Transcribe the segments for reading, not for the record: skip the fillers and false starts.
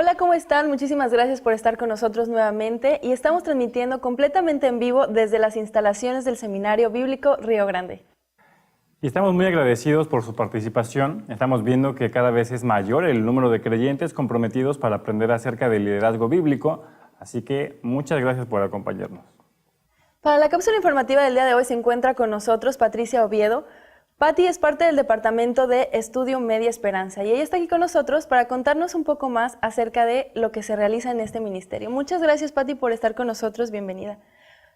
Hola, ¿cómo están? Muchísimas gracias por estar con nosotros nuevamente y estamos transmitiendo completamente en vivo desde las instalaciones del Seminario Bíblico Río Grande. Y estamos muy agradecidos por su participación. Estamos viendo que cada vez es mayor el número de creyentes comprometidos para aprender acerca del liderazgo bíblico, así que muchas gracias por acompañarnos. Para la cápsula informativa del día de hoy se encuentra con nosotros Patricia Oviedo. Patti es parte del Departamento de Estudio Media Esperanza y ella está aquí con nosotros para contarnos un poco más acerca de lo que se realiza en este ministerio. Muchas gracias, Patti, por estar con nosotros. Bienvenida.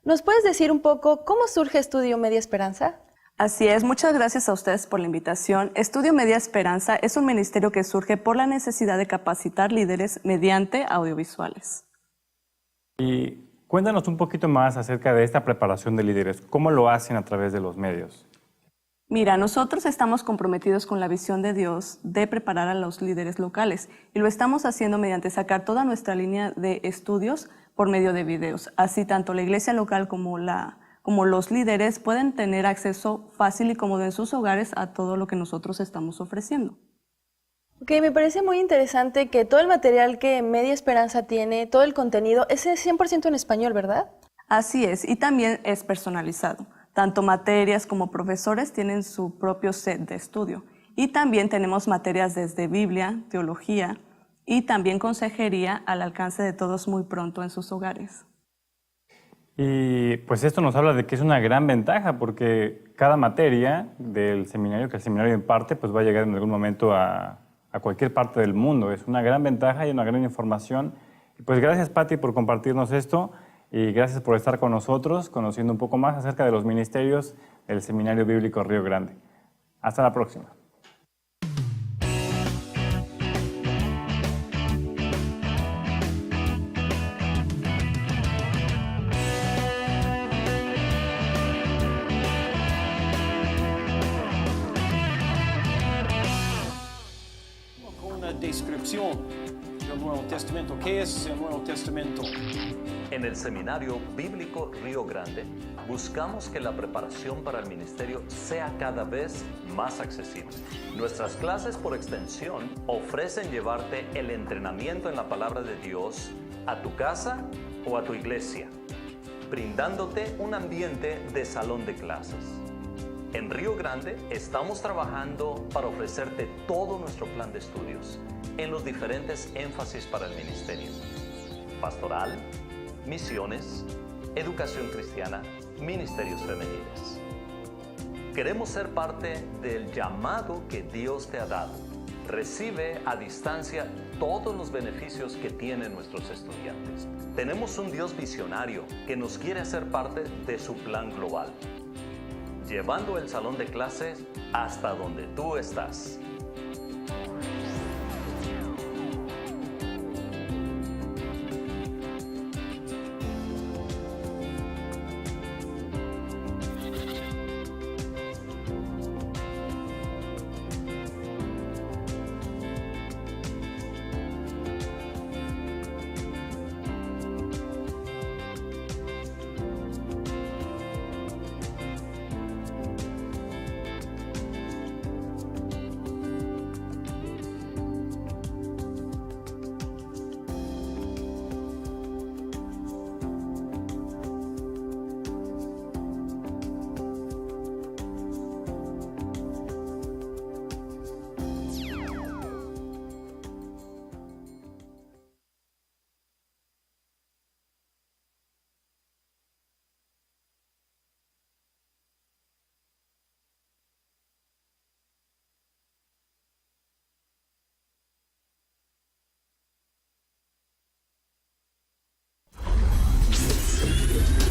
¿Nos puedes decir un poco cómo surge Estudio Media Esperanza? Así es, muchas gracias a ustedes por la invitación. Estudio Media Esperanza es un ministerio que surge por la necesidad de capacitar líderes mediante audiovisuales. Y cuéntanos un poquito más acerca de esta preparación de líderes. ¿Cómo lo hacen a través de los medios? Mira, nosotros estamos comprometidos con la visión de Dios de preparar a los líderes locales y lo estamos haciendo mediante sacar toda nuestra línea de estudios por medio de videos. Así tanto la iglesia local como los líderes pueden tener acceso fácil y cómodo en sus hogares a todo lo que nosotros estamos ofreciendo. Ok, me parece muy interesante que todo el material que Media Esperanza tiene, todo el contenido, es 100% en español, ¿verdad? Así es, y también es personalizado. Tanto materias como profesores tienen su propio set de estudio. Y también tenemos materias desde Biblia, teología y también consejería al alcance de todos muy pronto en sus hogares. Y pues esto nos habla de que es una gran ventaja porque cada materia del seminario que el seminario imparte pues va a llegar en algún momento a cualquier parte del mundo. Es una gran ventaja y una gran información. Y pues gracias, Patti, por compartirnos esto. Y gracias por estar con nosotros, conociendo un poco más acerca de los ministerios del Seminario Bíblico Río Grande. Hasta la próxima. Con una descripción del Nuevo Testamento. ¿Qué es el Nuevo Testamento? En el Seminario Bíblico Río Grande buscamos que la preparación para el ministerio sea cada vez más accesible. Nuestras clases por extensión ofrecen llevarte el entrenamiento en la palabra de Dios a tu casa o a tu iglesia, brindándote un ambiente de salón de clases. En Río Grande estamos trabajando para ofrecerte todo nuestro plan de estudios en los diferentes énfasis para el ministerio: pastoral, misiones, educación cristiana, ministerios femeniles. Queremos ser parte del llamado que Dios te ha dado. Recibe a distancia todos los beneficios que tienen nuestros estudiantes. Tenemos un Dios visionario que nos quiere hacer parte de su plan global, llevando el salón de clases hasta donde tú estás.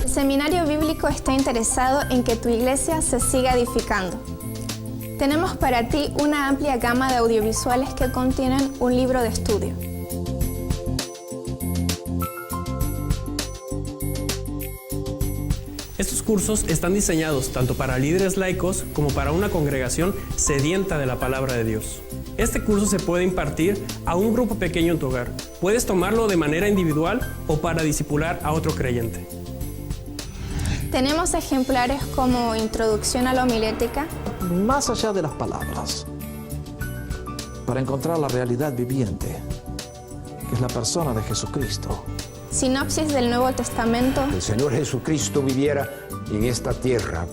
El Seminario Bíblico está interesado en que tu iglesia se siga edificando. Tenemos para ti una amplia gama de audiovisuales que contienen un libro de estudio. Estos cursos están diseñados tanto para líderes laicos como para una congregación sedienta de la palabra de Dios. Este curso se puede impartir a un grupo pequeño en tu hogar. Puedes tomarlo de manera individual o para discipular a otro creyente. Tenemos ejemplares como Introducción a la Homilética, Más allá de las palabras, para encontrar la realidad viviente que es la persona de Jesucristo. Sinopsis del Nuevo Testamento. El Señor Jesucristo viviera en esta tierra.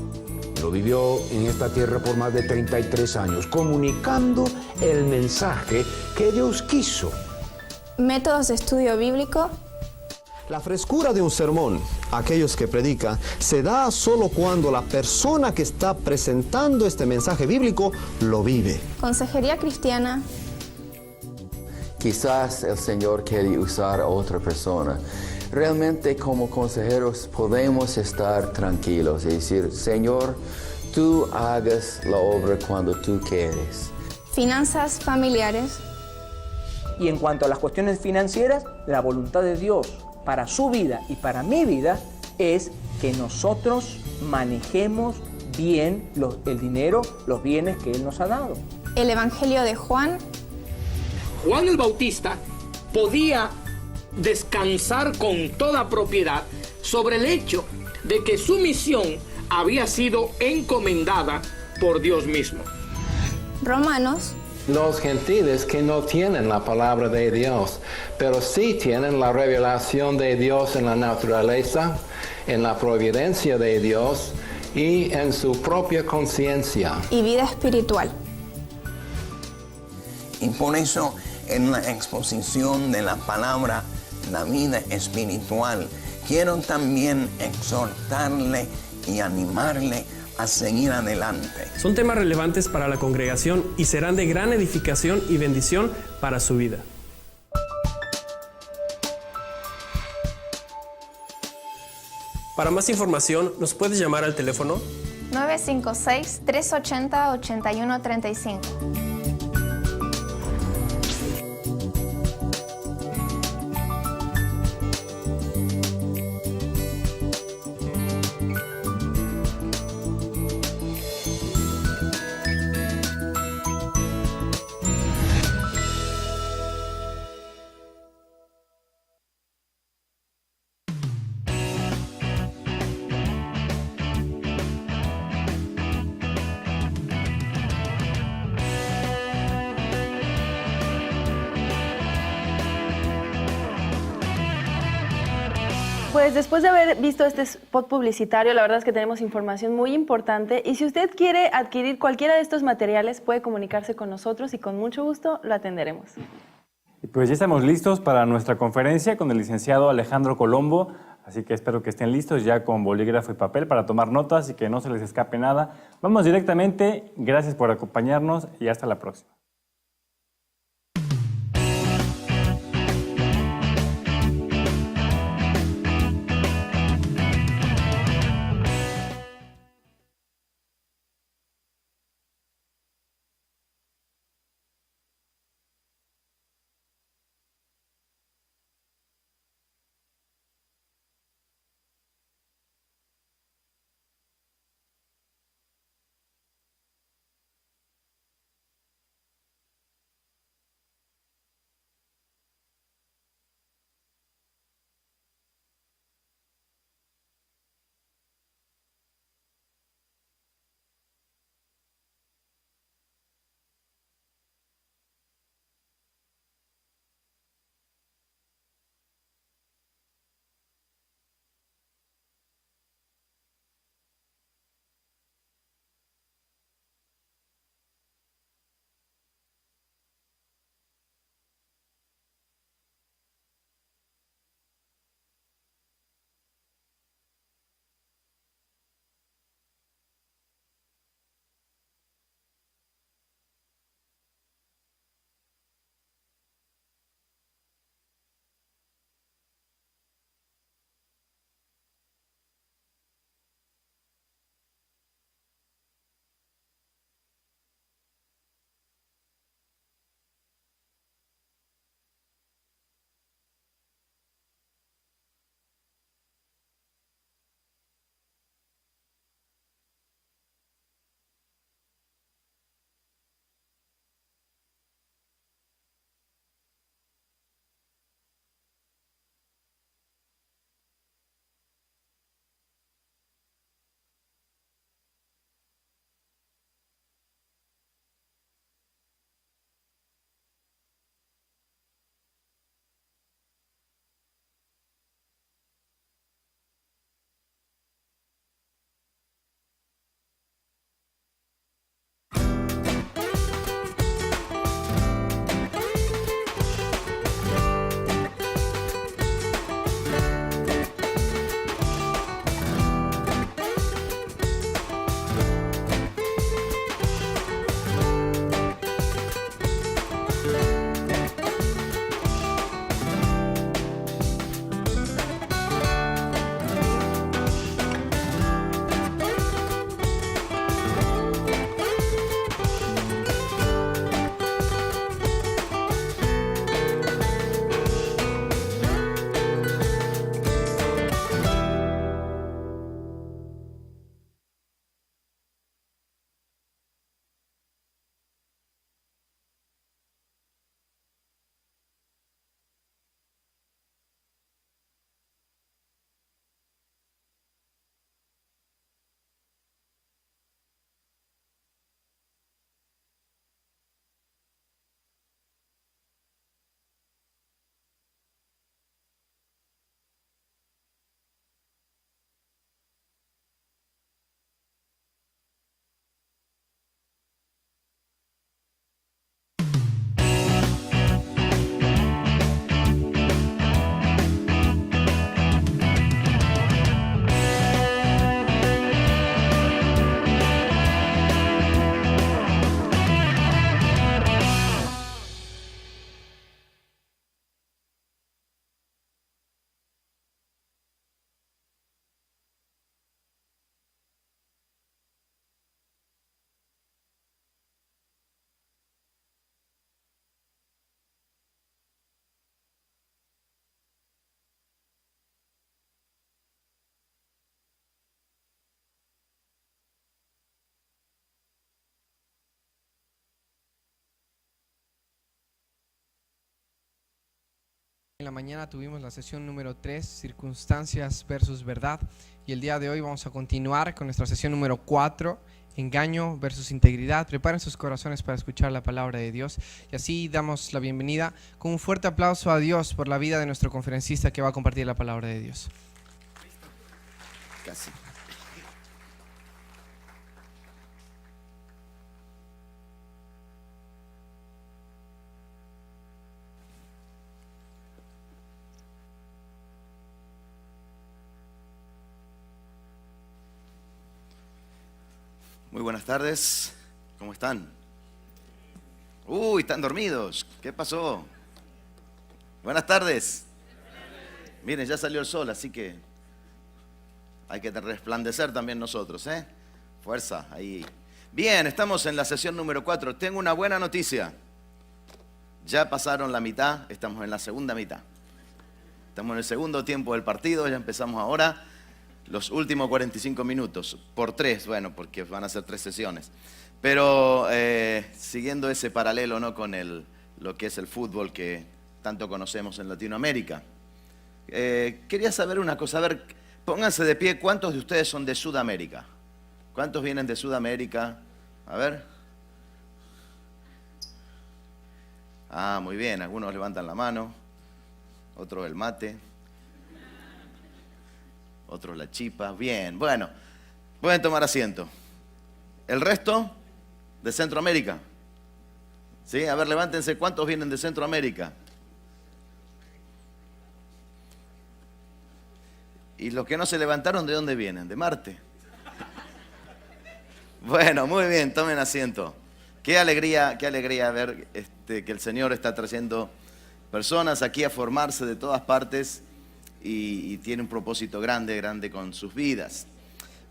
Lo vivió en esta tierra por más de 33 años, comunicando el mensaje que Dios quiso. Métodos de estudio bíblico. La frescura de un sermón, aquellos que predican, se da solo cuando la persona que está presentando este mensaje bíblico lo vive. Consejería cristiana. Quizás el Señor quiere usar a otra persona. Realmente como consejeros podemos estar tranquilos y decir, Señor, tú hagas la obra cuando tú quieres. Finanzas familiares. Y en cuanto a las cuestiones financieras, la voluntad de Dios para su vida y para mi vida es que nosotros manejemos bien el dinero, los bienes que Él nos ha dado. El Evangelio de Juan. Juan el Bautista podía descansar con toda propiedad sobre el hecho de que su misión había sido encomendada por Dios mismo. Romanos. Los gentiles que no tienen la palabra de Dios, pero sí tienen la revelación de Dios en la naturaleza, en la providencia de Dios y en su propia conciencia. Y vida espiritual. Y por eso en la exposición de la palabra, la vida espiritual, quiero también exhortarle y animarle a seguir adelante. Son temas relevantes para la congregación y serán de gran edificación y bendición para su vida. Para más información, nos puedes llamar al teléfono 956-380-8135. Pues después de haber visto este spot publicitario, la verdad es que tenemos información muy importante y si usted quiere adquirir cualquiera de estos materiales puede comunicarse con nosotros y con mucho gusto lo atenderemos. Y pues ya estamos listos para nuestra conferencia con el licenciado Alejandro Colombo, así que espero que estén listos ya con bolígrafo y papel para tomar notas y que no se les escape nada. Vamos directamente, gracias por acompañarnos y hasta la próxima. En la mañana tuvimos la sesión número 3, circunstancias versus verdad, y el día de hoy vamos a continuar con nuestra sesión número 4, engaño versus integridad. Preparen sus corazones para escuchar la palabra de Dios, y así damos la bienvenida con un fuerte aplauso a Dios por la vida de nuestro conferencista que va a compartir la palabra de Dios. Casi. Muy buenas tardes, ¿cómo están? Uy, están dormidos, ¿qué pasó? Buenas tardes. Miren, ya salió el sol, así que hay que resplandecer también nosotros, ¿eh? Fuerza, ahí. Bien, estamos en la sesión número 4. Tengo una buena noticia. Ya pasaron la mitad, estamos en la segunda mitad. Estamos en el segundo tiempo del partido, ya empezamos ahora. Los últimos 45 minutos, por 3, bueno, porque van a ser 3 sesiones. Pero siguiendo ese paralelo, ¿no?, con lo que es el fútbol que tanto conocemos en Latinoamérica. Quería saber una cosa, a ver, pónganse de pie, ¿cuántos de ustedes son de Sudamérica? ¿Cuántos vienen de Sudamérica? A ver. Ah, muy bien, algunos levantan la mano, otros el mate. Otros la chipa. Bien, bueno, pueden tomar asiento. ¿El resto? ¿De Centroamérica? ¿Sí? A ver, levántense. ¿Cuántos vienen de Centroamérica? ¿Y los que no se levantaron, de dónde vienen? ¿De Marte? Bueno, muy bien, tomen asiento. Qué alegría ver que el Señor está trayendo personas aquí a formarse de todas partes. Y tiene un propósito grande con sus vidas.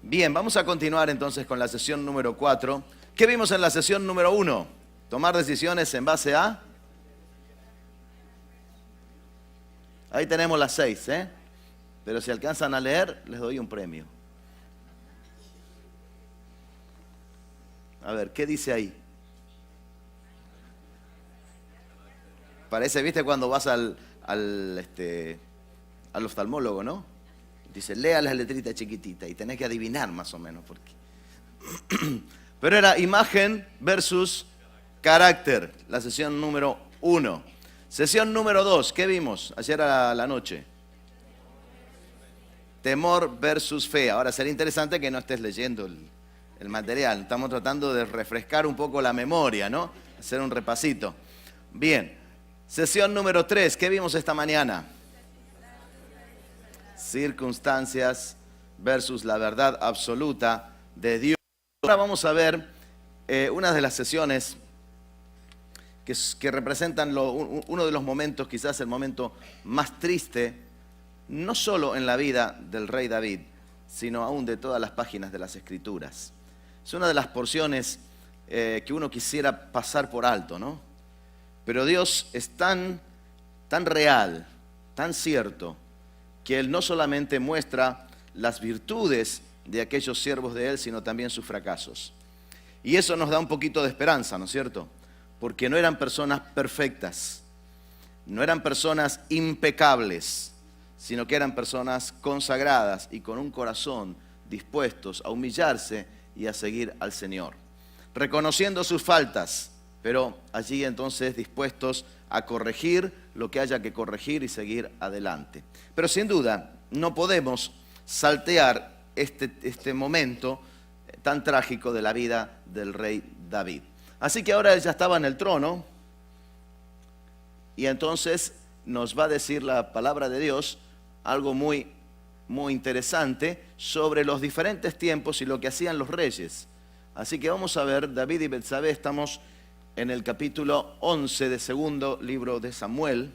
Bien, vamos a continuar entonces con la sesión número 4. ¿Qué vimos en la sesión número 1? Tomar decisiones en base a... Ahí tenemos las 6, ¿eh? Pero si alcanzan a leer, les doy un premio. A ver, ¿qué dice ahí? Parece, ¿viste cuando vas al oftalmólogo, ¿no? Dice, lea las letritas chiquititas y tenés que adivinar más o menos por qué. Pero era imagen versus carácter, la sesión número 1. Sesión número 2, ¿qué vimos ayer a la noche? Temor versus fe. Ahora sería interesante que no estés leyendo el material. Estamos tratando de refrescar un poco la memoria, ¿no? Hacer un repasito. Bien, sesión número 3, ¿qué vimos esta mañana? Circunstancias versus la verdad absoluta de Dios. Ahora vamos a ver una de las sesiones que representan uno de los momentos, quizás el momento más triste, no solo en la vida del rey David, sino aún de todas las páginas de las Escrituras. Es una de las porciones que uno quisiera pasar por alto, ¿no? Pero Dios es tan real, tan cierto, que Él no solamente muestra las virtudes de aquellos siervos de Él, sino también sus fracasos. Y eso nos da un poquito de esperanza, ¿no es cierto? Porque no eran personas perfectas, no eran personas impecables, sino que eran personas consagradas y con un corazón dispuestos a humillarse y a seguir al Señor, reconociendo sus faltas, pero allí entonces dispuestos a corregir lo que haya que corregir y seguir adelante. Pero sin duda no podemos saltear este momento tan trágico de la vida del rey David. Así que ahora él ya estaba en el trono y entonces nos va a decir la palabra de Dios algo muy interesante sobre los diferentes tiempos y lo que hacían los reyes. Así que vamos a ver, David y Betsabé, estamos en el capítulo 11 de segundo libro de Samuel,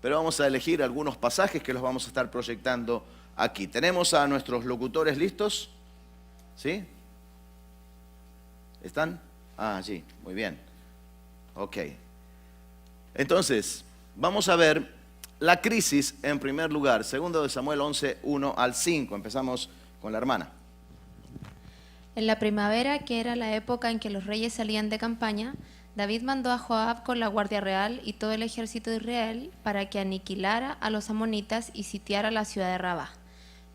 pero vamos a elegir algunos pasajes que los vamos a estar proyectando aquí. ¿Tenemos a nuestros locutores listos? ¿Sí? ¿Están? Ah, sí, muy bien. Ok. Entonces, vamos a ver la crisis en primer lugar. Segundo de Samuel 11, 1 al 5. Empezamos con la hermana. En la primavera, que era la época en que los reyes salían de campaña, David mandó a Joab con la guardia real y todo el ejército de Israel para que aniquilara a los amonitas y sitiara la ciudad de Rabá.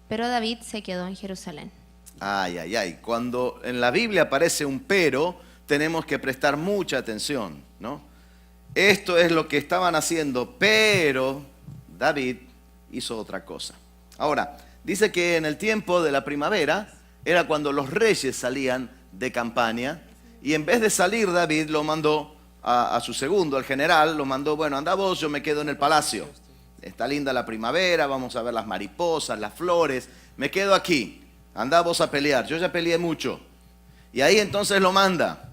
Pero David se quedó en Jerusalén. Ay, ay, ay. Cuando en la Biblia aparece un pero, tenemos que prestar mucha atención, ¿no? Esto es lo que estaban haciendo, pero David hizo otra cosa. Ahora, dice que en el tiempo de la primavera era cuando los reyes salían de campaña y en vez de salir David lo mandó a su segundo, al general, lo mandó, bueno, anda vos, yo me quedo en el palacio. Está linda la primavera, vamos a ver las mariposas, las flores, me quedo aquí, anda vos a pelear, yo ya peleé mucho. Y ahí entonces lo manda.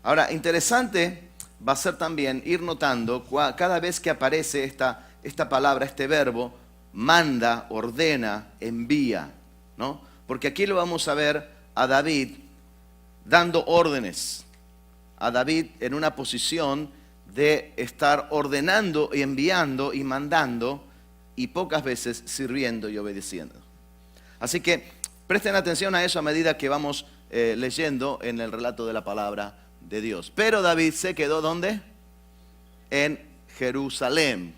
Ahora, interesante va a ser también ir notando cada vez que aparece esta palabra, este verbo, manda, ordena, envía, ¿no? Porque aquí lo vamos a ver a David dando órdenes, a David en una posición de estar ordenando y enviando y mandando y pocas veces sirviendo y obedeciendo. Así que presten atención a eso a medida que vamos leyendo en el relato de la palabra de Dios. Pero David se quedó ¿dónde? En Jerusalén.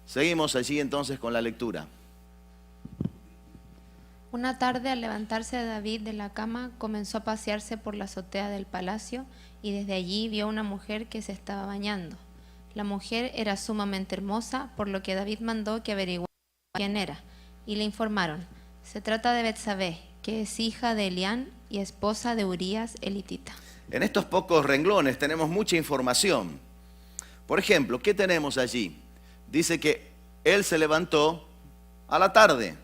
Seguimos allí entonces con la lectura. Una tarde, al levantarse David de la cama, comenzó a pasearse por la azotea del palacio y desde allí vio una mujer que se estaba bañando. La mujer era sumamente hermosa, por lo que David mandó que averiguara quién era, y le informaron: se trata de Betsabé, que es hija de Elián y esposa de Urías elitita. En estos pocos renglones tenemos mucha información. Por ejemplo, ¿qué tenemos allí? Dice que él se levantó a la tarde,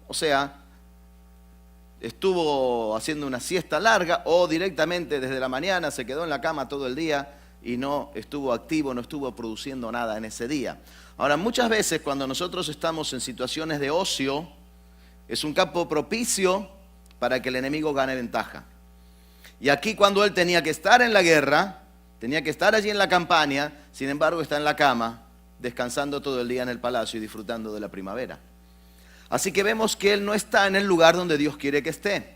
o sea, estuvo haciendo una siesta larga o directamente desde la mañana se quedó en la cama todo el día y no estuvo activo, no estuvo produciendo nada en ese día. Ahora, muchas veces cuando nosotros estamos en situaciones de ocio, es un campo propicio para que el enemigo gane ventaja. Y aquí cuando él tenía que estar en la guerra, tenía que estar allí en la campaña, sin embargo está en la cama, descansando todo el día en el palacio y disfrutando de la primavera. Así que vemos que él no está en el lugar donde Dios quiere que esté.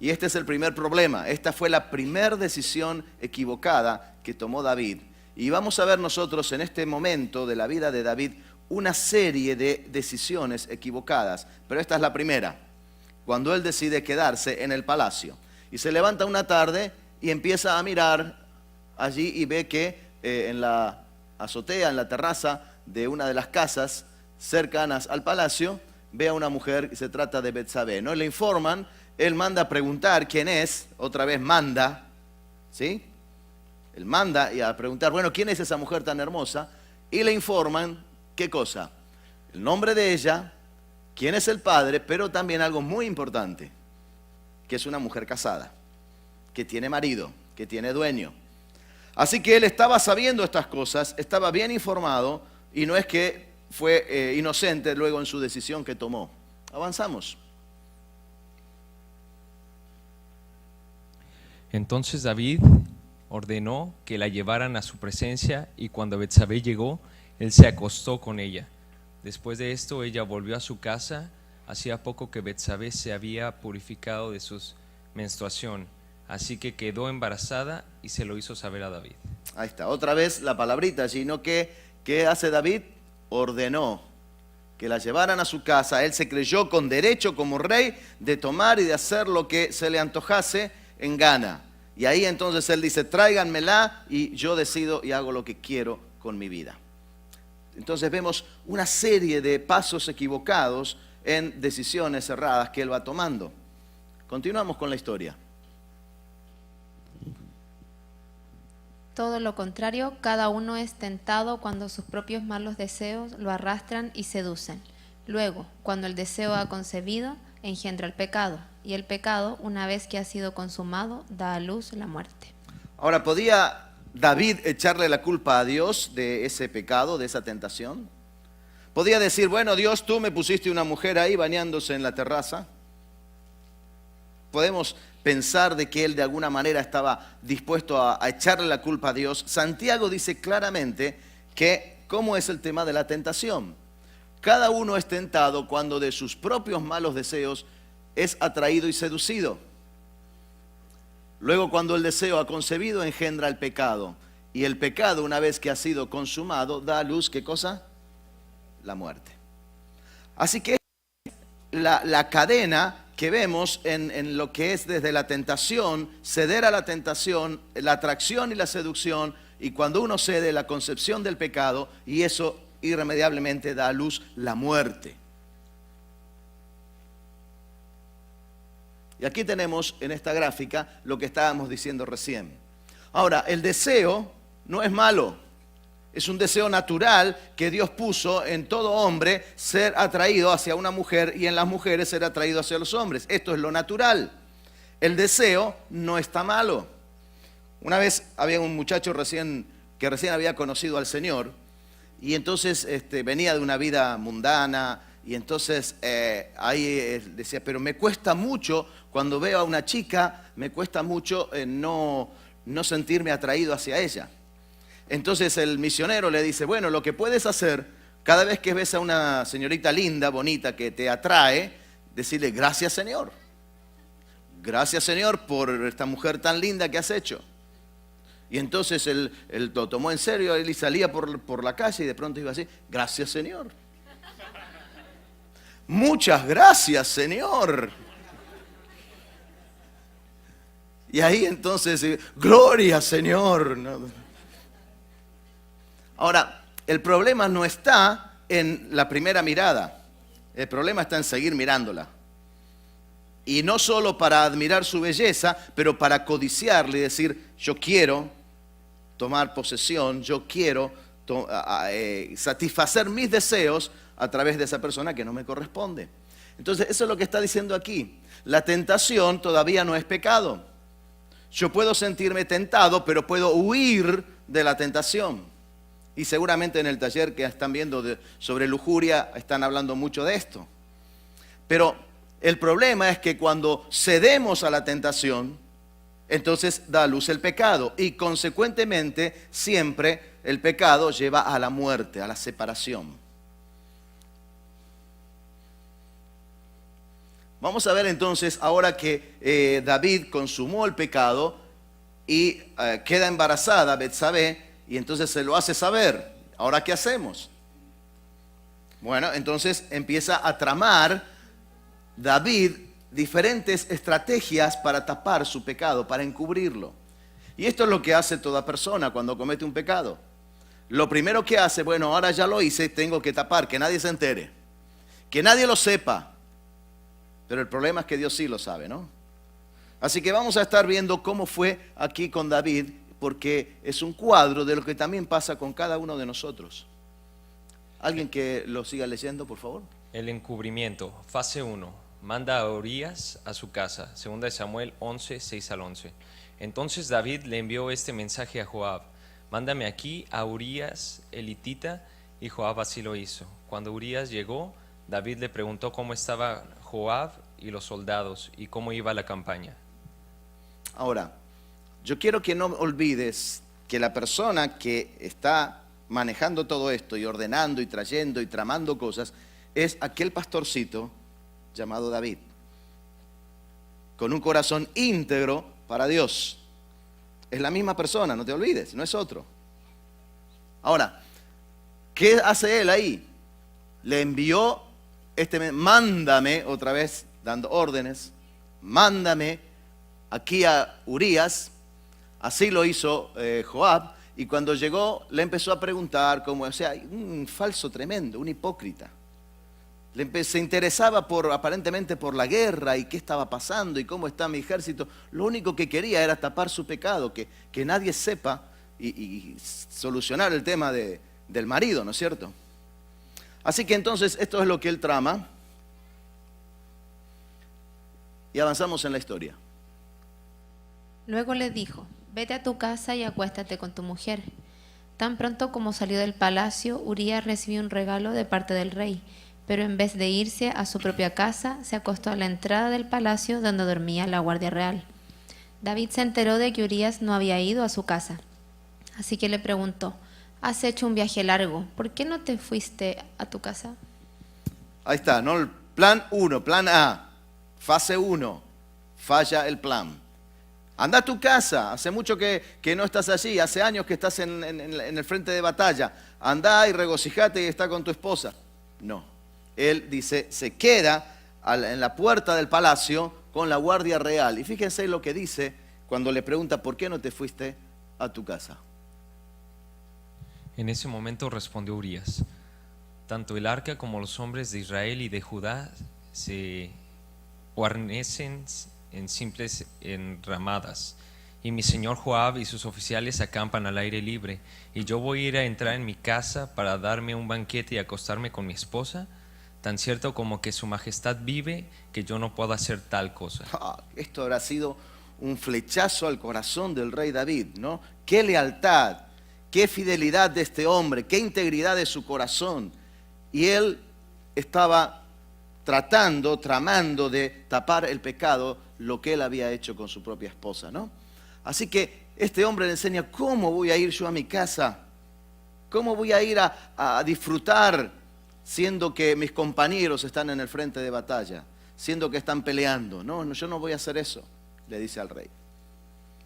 Y este es el primer problema. Esta fue la primera decisión equivocada que tomó David. Y vamos a ver nosotros en este momento de la vida de David una serie de decisiones equivocadas. Pero esta es la primera, cuando él decide quedarse en el palacio. Y se levanta una tarde y empieza a mirar allí y ve que en la azotea, en la terraza de una de las casas cercanas al palacio, ve a una mujer que se trata de Betsabé, ¿no? Le informan, él manda a preguntar quién es, otra vez manda, ¿sí? Él manda y a preguntar, bueno, ¿quién es esa mujer tan hermosa? Y le informan, ¿qué cosa? El nombre de ella, quién es el padre, pero también algo muy importante, que es una mujer casada, que tiene marido, que tiene dueño. Así que él estaba sabiendo estas cosas, estaba bien informado y no es que fue inocente luego en su decisión que tomó. Avanzamos. Entonces David ordenó que la llevaran a su presencia y cuando Betsabé llegó, él se acostó con ella. Después de esto, ella volvió a su casa. Hacía poco que Betsabé se había purificado de su menstruación, así que quedó embarazada y se lo hizo saber a David. Ahí está, otra vez la palabrita, sino que ¿qué hace David? Ordenó que la llevaran a su casa. Él se creyó con derecho como rey de tomar y de hacer lo que se le antojase en gana. Y ahí entonces él dice, tráiganmela y yo decido y hago lo que quiero con mi vida. Entonces vemos una serie de pasos equivocados en decisiones erradas que él va tomando. Continuamos con la historia. Todo lo contrario, cada uno es tentado cuando sus propios malos deseos lo arrastran y seducen. Luego, cuando el deseo ha concebido, engendra el pecado, y el pecado, una vez que ha sido consumado, da a luz la muerte. Ahora, ¿podía David echarle la culpa a Dios de ese pecado, de esa tentación? ¿Podía decir, bueno, Dios, tú me pusiste una mujer ahí bañándose en la terraza? Podemos pensar de que él de alguna manera estaba dispuesto a echarle la culpa a Dios. Santiago dice claramente que cómo es el tema de la tentación. Cada uno es tentado cuando de sus propios malos deseos es atraído y seducido. Luego, cuando el deseo ha concebido, engendra el pecado. Y el pecado, una vez que ha sido consumado, da a luz, ¿qué cosa? La muerte. Así que la cadena que vemos en lo que es desde la tentación, ceder a la tentación, la atracción y la seducción, y cuando uno cede, la concepción del pecado, y eso irremediablemente da a luz la muerte. Y aquí tenemos en esta gráfica lo que estábamos diciendo recién. Ahora, el deseo no es malo. Es un deseo natural que Dios puso en todo hombre, ser atraído hacia una mujer, y en las mujeres ser atraído hacia los hombres. Esto es lo natural. El deseo no está malo. Una vez había un muchacho que recién había conocido al Señor, y entonces venía de una vida mundana, y entonces ahí decía, pero me cuesta mucho, cuando veo a una chica, me cuesta mucho no sentirme atraído hacia ella. Entonces el misionero le dice, bueno, lo que puedes hacer, cada vez que ves a una señorita linda, bonita, que te atrae, decirle, gracias Señor. Gracias Señor por esta mujer tan linda que has hecho. Y entonces él lo tomó en serio, él salía por la calle y de pronto iba así, gracias Señor. Muchas gracias Señor. Y ahí entonces, gloria Señor. Ahora, el problema no está en la primera mirada, el problema está en seguir mirándola. Y no solo para admirar su belleza, pero para codiciarle y decir, yo quiero tomar posesión, yo quiero satisfacer mis deseos a través de esa persona que no me corresponde. Entonces, eso es lo que está diciendo aquí. La tentación todavía no es pecado. Yo puedo sentirme tentado, pero puedo huir de la tentación. Y seguramente en el taller que están viendo sobre lujuria están hablando mucho de esto. Pero el problema es que cuando cedemos a la tentación, entonces da a luz el pecado. Y consecuentemente siempre el pecado lleva a la muerte, a la separación. Vamos a ver entonces, ahora que David consumó el pecado y queda embarazada Betsabé, y entonces se lo hace saber. ¿Ahora qué hacemos? Bueno, entonces empieza a tramar David diferentes estrategias para tapar su pecado, para encubrirlo. Y esto es lo que hace toda persona cuando comete un pecado. Lo primero que hace, bueno, ahora ya lo hice, tengo que tapar, que nadie se entere, que nadie lo sepa. Pero el problema es que Dios sí lo sabe, ¿no? Así que vamos a estar viendo cómo fue aquí con David, porque es un cuadro de lo que también pasa con cada uno de nosotros. ¿Alguien que lo siga leyendo, por favor? El encubrimiento, fase 1. Manda a Urías a su casa. 2 Samuel 11, 6 al 11. Entonces David le envió este mensaje a Joab. Mándame aquí a Urías el hitita, y Joab así lo hizo. Cuando Urías llegó, David le preguntó cómo estaba Joab y los soldados y cómo iba la campaña. Ahora, yo quiero que no olvides que la persona que está manejando todo esto y ordenando y trayendo y tramando cosas es aquel pastorcito llamado David, con un corazón íntegro para Dios. Es la misma persona, no te olvides, no es otro. Ahora, ¿qué hace él ahí? Le envió mándame, otra vez dando órdenes, mándame aquí a Urías. Así lo hizo Joab, y cuando llegó le empezó a preguntar cómo, o sea, un falso tremendo, un hipócrita. Se interesaba aparentemente por la guerra y qué estaba pasando y cómo está mi ejército. Lo único que quería era tapar su pecado, que nadie sepa y solucionar el tema del marido, ¿no es cierto? Así que entonces esto es lo que él trama y avanzamos en la historia. Luego le dijo, vete a tu casa y acuéstate con tu mujer. Tan pronto como salió del palacio, Urías recibió un regalo de parte del rey, pero en vez de irse a su propia casa, se acostó a la entrada del palacio donde dormía la guardia real. David se enteró de que Urías no había ido a su casa, así que le preguntó, has hecho un viaje largo, ¿por qué no te fuiste a tu casa? Ahí está, ¿no? Plan 1, plan A, fase 1, falla el plan. Anda a tu casa, hace mucho que no estás allí, hace años que estás en el frente de batalla. Anda y regocijate y está con tu esposa. No, él dice, se queda en la puerta del palacio con la guardia real. Y fíjense lo que dice cuando le pregunta, ¿por qué no te fuiste a tu casa? En ese momento respondió Urías, tanto el arca como los hombres de Israel y de Judá se guarnecen en simples enramadas, y mi señor Joab y sus oficiales acampan al aire libre, y yo voy a ir a entrar en mi casa para darme un banquete y acostarme con mi esposa, tan cierto como que su majestad vive, que yo no puedo hacer tal cosa. Esto habrá sido un flechazo al corazón del rey David, ¿no? Qué lealtad, qué fidelidad de este hombre, qué integridad de su corazón. Y él estaba tramando de tapar el pecado, lo que él había hecho con su propia esposa, ¿no? Así que este hombre le enseña, ¿cómo voy a ir yo a mi casa? ¿Cómo voy a ir a disfrutar siendo que mis compañeros están en el frente de batalla, siendo que están peleando? No, yo no voy a hacer eso, le dice al rey.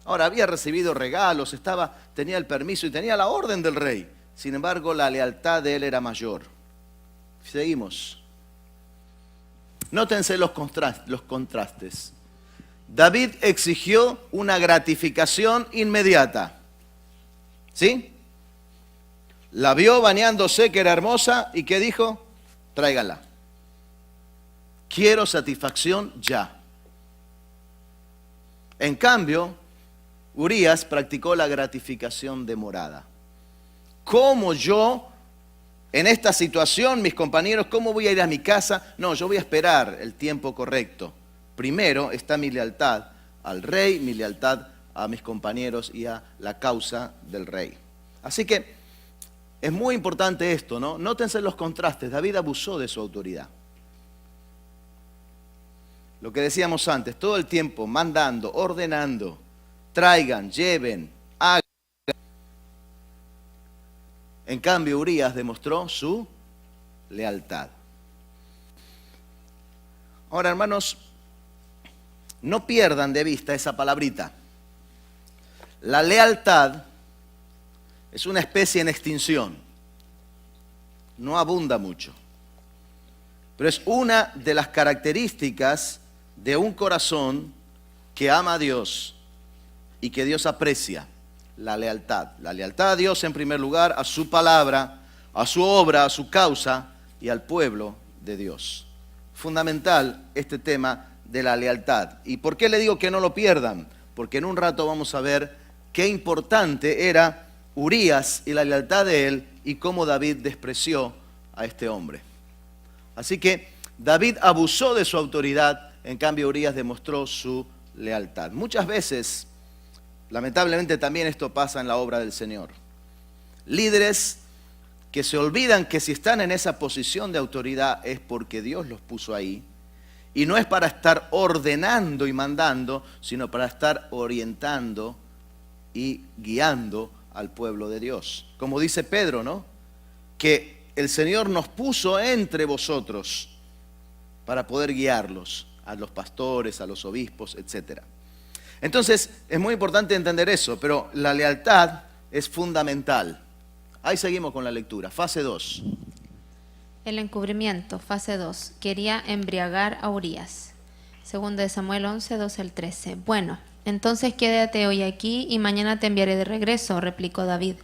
Ahora, había recibido regalos, tenía el permiso y tenía la orden del rey. Sin embargo, la lealtad de él era mayor. Seguimos. Nótense los contrastes. David exigió una gratificación inmediata. ¿Sí? La vio bañándose, que era hermosa, y ¿qué dijo? Tráiganla. Quiero satisfacción ya. En cambio, Urías practicó la gratificación demorada. ¿Cómo yo, en esta situación, mis compañeros, cómo voy a ir a mi casa? No, yo voy a esperar el tiempo correcto. Primero está mi lealtad al rey, mi lealtad a mis compañeros y a la causa del rey. Así que es muy importante esto, ¿no? Nótense los contrastes. David abusó de su autoridad. Lo que decíamos antes, todo el tiempo mandando, ordenando, traigan, lleven, hagan. En cambio, Urías demostró su lealtad. Ahora, hermanos, no pierdan de vista esa palabrita. La lealtad es una especie en extinción. No abunda mucho. Pero es una de las características de un corazón que ama a Dios y que Dios aprecia. La lealtad. La lealtad a Dios en primer lugar, a su palabra, a su obra, a su causa y al pueblo de Dios. Fundamental este tema de la lealtad. ¿Y por qué le digo que no lo pierdan? Porque en un rato vamos a ver qué importante era Urías y la lealtad de él y cómo David despreció a este hombre. Así que David abusó de su autoridad, en cambio Urías demostró su lealtad. Muchas veces, lamentablemente también esto pasa en la obra del Señor. Líderes que se olvidan que si están en esa posición de autoridad es porque Dios los puso ahí. Y no es para estar ordenando y mandando, sino para estar orientando y guiando al pueblo de Dios. Como dice Pedro, ¿no? Que el Señor nos puso entre vosotros para poder guiarlos, a los pastores, a los obispos, etc. Entonces, es muy importante entender eso, pero la lealtad es fundamental. Ahí seguimos con la lectura. Fase 2. El encubrimiento, fase 2. Quería embriagar a Urías. Segundo de Samuel 11, 12 al 13. Bueno, entonces quédate hoy aquí y mañana te enviaré de regreso, replicó David.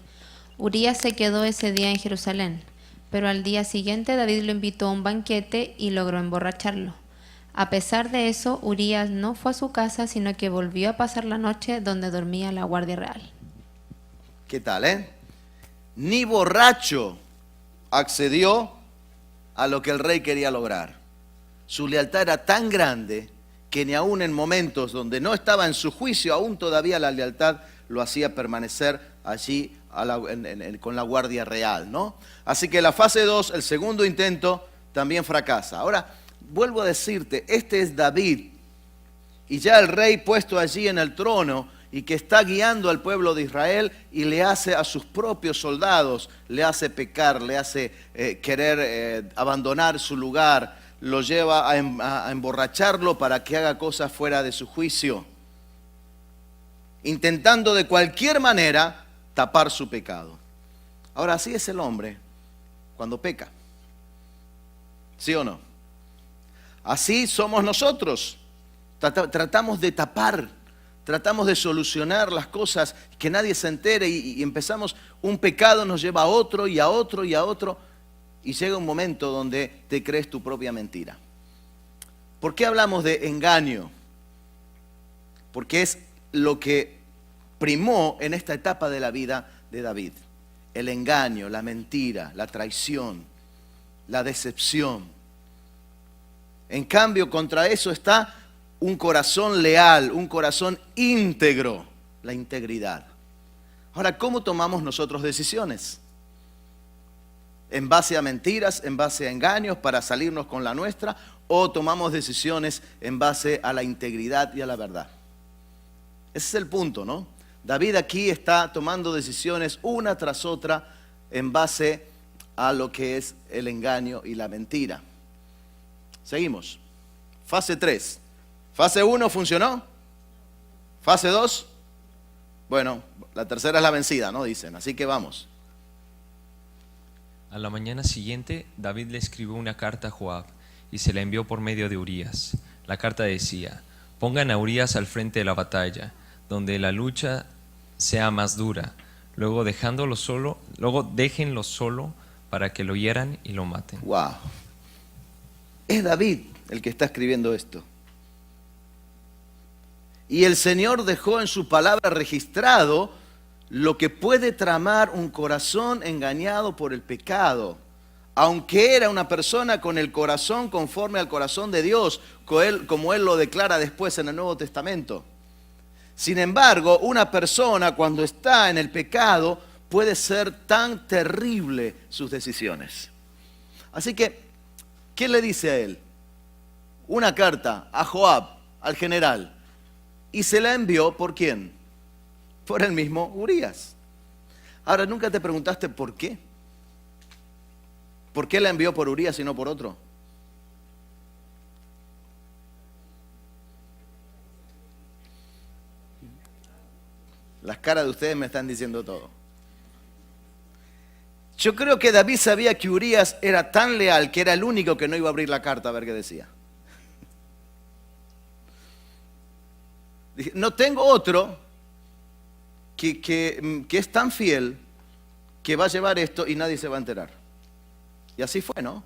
Urías se quedó ese día en Jerusalén, pero al día siguiente David lo invitó a un banquete y logró emborracharlo. A pesar de eso, Urías no fue a su casa, sino que volvió a pasar la noche donde dormía la guardia real. ¿Qué tal, Ni borracho accedió a lo que el rey quería lograr. Su lealtad era tan grande que ni aún en momentos donde no estaba en su juicio, aún todavía la lealtad lo hacía permanecer allí con la guardia real, ¿no? Así que la fase 2, el segundo intento, también fracasa. Ahora, vuelvo a decirte, este es David, y ya el rey puesto allí en el trono, y que está guiando al pueblo de Israel y le hace a sus propios soldados, le hace pecar, le hace querer abandonar su lugar, lo lleva a emborracharlo para que haga cosas fuera de su juicio. intentando de cualquier manera tapar su pecado. Ahora, así es el hombre cuando peca. ¿Sí o no? Así somos nosotros. Tratamos de tapar, tratamos de solucionar las cosas, que nadie se entere y empezamos, un pecado nos lleva a otro y a otro y a otro, y llega un momento donde te crees tu propia mentira. ¿Por qué hablamos de engaño? Porque es lo que primó en esta etapa de la vida de David. El engaño, la mentira, la traición, la decepción. En cambio, contra eso está un corazón leal, un corazón íntegro, la integridad. Ahora, ¿cómo tomamos nosotros decisiones? ¿En base a mentiras, en base a engaños para salirnos con la nuestra? ¿O tomamos decisiones en base a la integridad y a la verdad? Ese es el punto, ¿no? David aquí está tomando decisiones una tras otra en base a lo que es el engaño y la mentira. Seguimos. Fase 3. Fase 1 funcionó. Fase 2. Bueno, la tercera es la vencida, ¿no? Dicen. Así que vamos. A la mañana siguiente, David le escribió una carta a Joab y se la envió por medio de Urías. La carta decía: pongan a Urías al frente de la batalla, donde la lucha sea más dura. Luego déjenlo solo para que lo hieran y lo maten. Wow. Es David el que está escribiendo esto. Y el Señor dejó en su palabra registrado lo que puede tramar un corazón engañado por el pecado. Aunque era una persona con el corazón conforme al corazón de Dios, como él lo declara después en el Nuevo Testamento. Sin embargo, una persona cuando está en el pecado puede ser tan terrible sus decisiones. Así que, ¿qué le dice a él? Una carta a Joab, al general, y se la envió ¿por quién? Por el mismo Urías. Ahora, ¿nunca te preguntaste por qué? ¿Por qué la envió por Urías y no por otro? Las caras de ustedes me están diciendo todo. Yo creo que David sabía que Urías era tan leal que era el único que no iba a abrir la carta a ver qué decía. Dije, no tengo otro que es tan fiel que va a llevar esto y nadie se va a enterar. Y así fue, ¿no?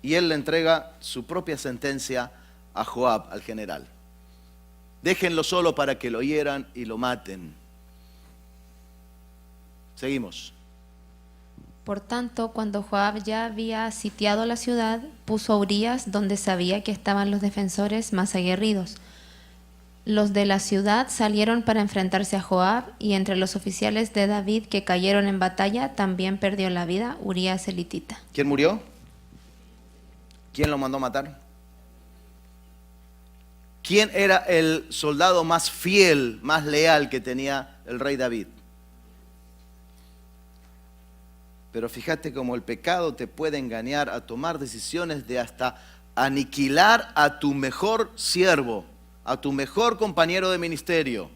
Y él le entrega su propia sentencia a Joab, al general. Déjenlo solo para que lo hieran y lo maten. Seguimos. Por tanto, cuando Joab ya había sitiado la ciudad, puso a Urías donde sabía que estaban los defensores más aguerridos. Los de la ciudad salieron para enfrentarse a Joab, y entre los oficiales de David que cayeron en batalla también perdió la vida Urías el hitita. ¿Quién murió? ¿Quién lo mandó matar? ¿Quién era el soldado más fiel, más leal que tenía el rey David? Pero fíjate cómo el pecado te puede engañar a tomar decisiones de hasta aniquilar a tu mejor siervo, a tu mejor compañero de ministerio,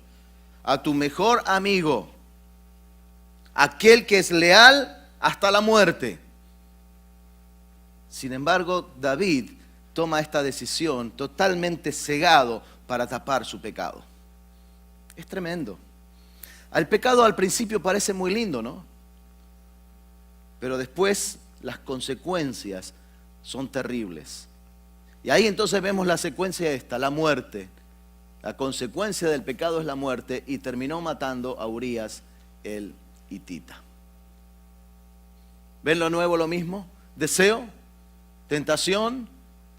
a tu mejor amigo, aquel que es leal hasta la muerte. Sin embargo, David toma esta decisión totalmente cegado para tapar su pecado. Es tremendo. El pecado al principio parece muy lindo, ¿no? Pero después las consecuencias son terribles. Y ahí entonces vemos la secuencia esta, la muerte. La consecuencia del pecado es la muerte, y terminó matando a Urías el hitita. ¿Ven lo nuevo, lo mismo? Deseo, tentación,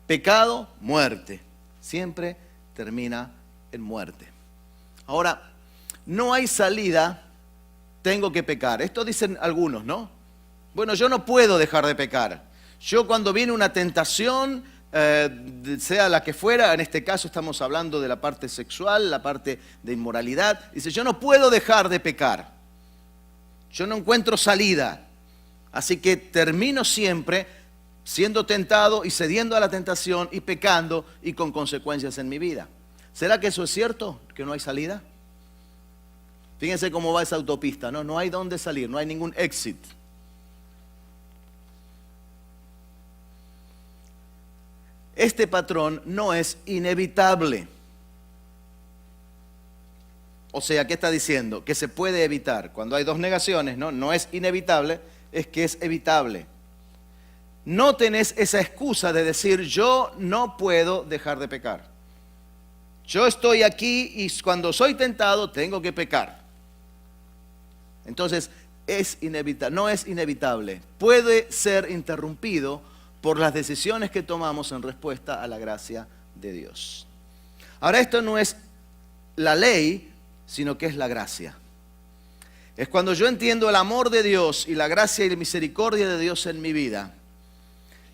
pecado, muerte. Siempre termina en muerte. Ahora, no hay salida, tengo que pecar. Esto dicen algunos, ¿no? Bueno, yo no puedo dejar de pecar. Yo cuando viene una tentación, sea la que fuera, en este caso estamos hablando de la parte sexual, la parte de inmoralidad, dice, yo no puedo dejar de pecar. Yo no encuentro salida. Así que termino siempre siendo tentado y cediendo a la tentación y pecando y con consecuencias en mi vida. ¿Será que eso es cierto? ¿Que no hay salida? Fíjense cómo va esa autopista, ¿no? No hay dónde salir, no hay ningún exit. Este patrón no es inevitable. O sea, ¿qué está diciendo? Que se puede evitar. Cuando hay dos negaciones, no es inevitable, es que es evitable. No tenés esa excusa de decir, yo no puedo dejar de pecar. Yo estoy aquí y cuando soy tentado tengo que pecar. Entonces, no es inevitable. Puede ser interrumpido por las decisiones que tomamos en respuesta a la gracia de Dios. Ahora, esto no es la ley, sino que es la gracia. Es cuando yo entiendo el amor de Dios y la gracia y la misericordia de Dios en mi vida,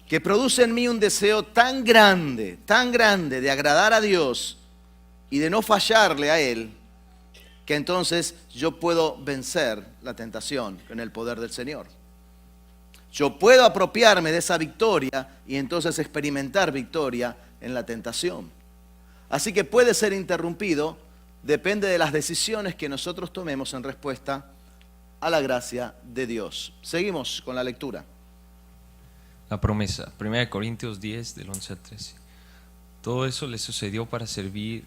que produce en mí un deseo tan grande de agradar a Dios y de no fallarle a Él, que entonces yo puedo vencer la tentación en el poder del Señor. Yo puedo apropiarme de esa victoria y entonces experimentar victoria en la tentación. Así que puede ser interrumpido, depende de las decisiones que nosotros tomemos en respuesta a la gracia de Dios. Seguimos con la lectura. La promesa, 1 Corintios 10, del 11 al 13. Todo eso le sucedió para servir